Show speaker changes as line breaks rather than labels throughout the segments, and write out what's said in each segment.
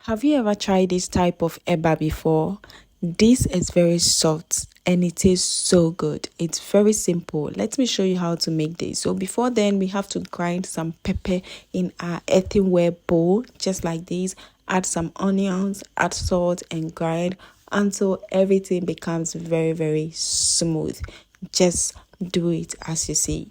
Have you ever tried this type of eba before? This is very soft and it is so good. It's very simple. Let me show you how to make this. So before then, we have to grind some pepper in our earthenware bowl, just like this. Add some onions, add salt and grind until everything becomes very, very smooth. Just do it as you see.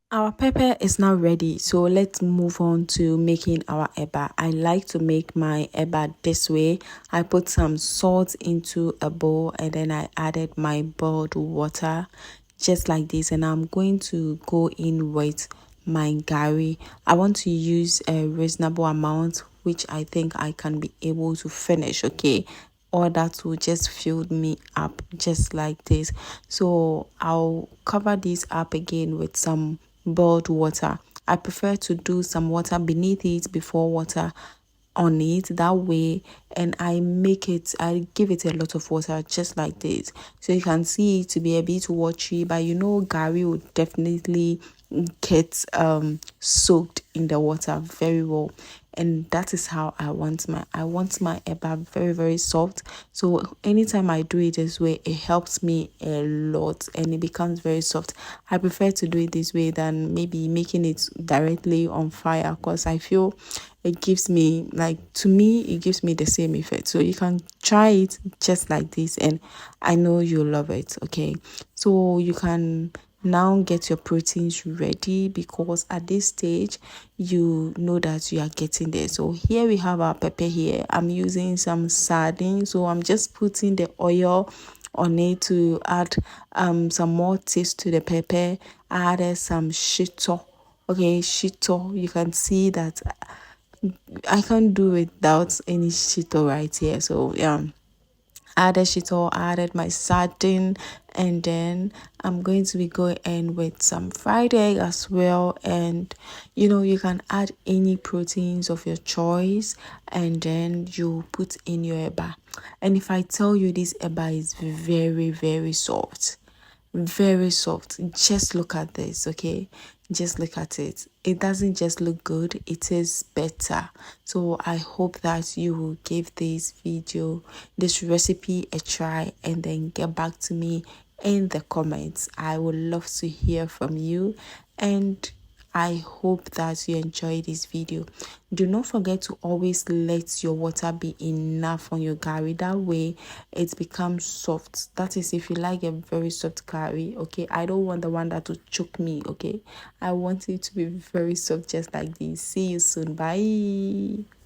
Our pepper is now ready, so let's move on to making our eba. I like to make my eba this way. I put some salt into a bowl and then I added my boiled water just like this, and I'm going to go in with my gari. I want to use a reasonable amount, which I think I can be able to finish, okay? Or that will just fill me up just like this. So I'll cover this up again with some boiled water. I prefer to do some water beneath it before water on it, that way, and I give it a lot of water just like this, so you can see it to be a bit watery, but gari will definitely get soaked in the water very well. And that is how I want my eba very, very soft. So anytime I do it this way, it helps me a lot and it becomes very soft. I prefer to do it this way than maybe making it directly on fire, because I feel it gives me, it gives me the same effect. So you can try it just like this and I know you'll love it. Okay, so you can now get your proteins ready, because at this stage you know that you are getting there. So here we have our pepper. Here I'm using some sardines, so I'm just putting the oil on it to add some more taste to the pepper. I added some shito. Okay, shito, you can see that I can't do without any shito right here. So yeah, added shito, added my sardine, and then I'm going to be going in with some fried egg as well. And you can add any proteins of your choice, and then you put in your eba. And if I tell you, this eba is very, very soft, very soft. Just look at this, okay? Just look at it. It doesn't just look good, it is better. So I hope that you will give this recipe a try and then get back to me in the comments. I would love to hear from you, and I hope that you enjoy this video. Do not forget to always let your water be enough on your gari. That way it becomes soft. That is if you like a very soft gari, okay? I don't want the one that will choke me, okay? I want it to be very soft just like this. See you soon. Bye.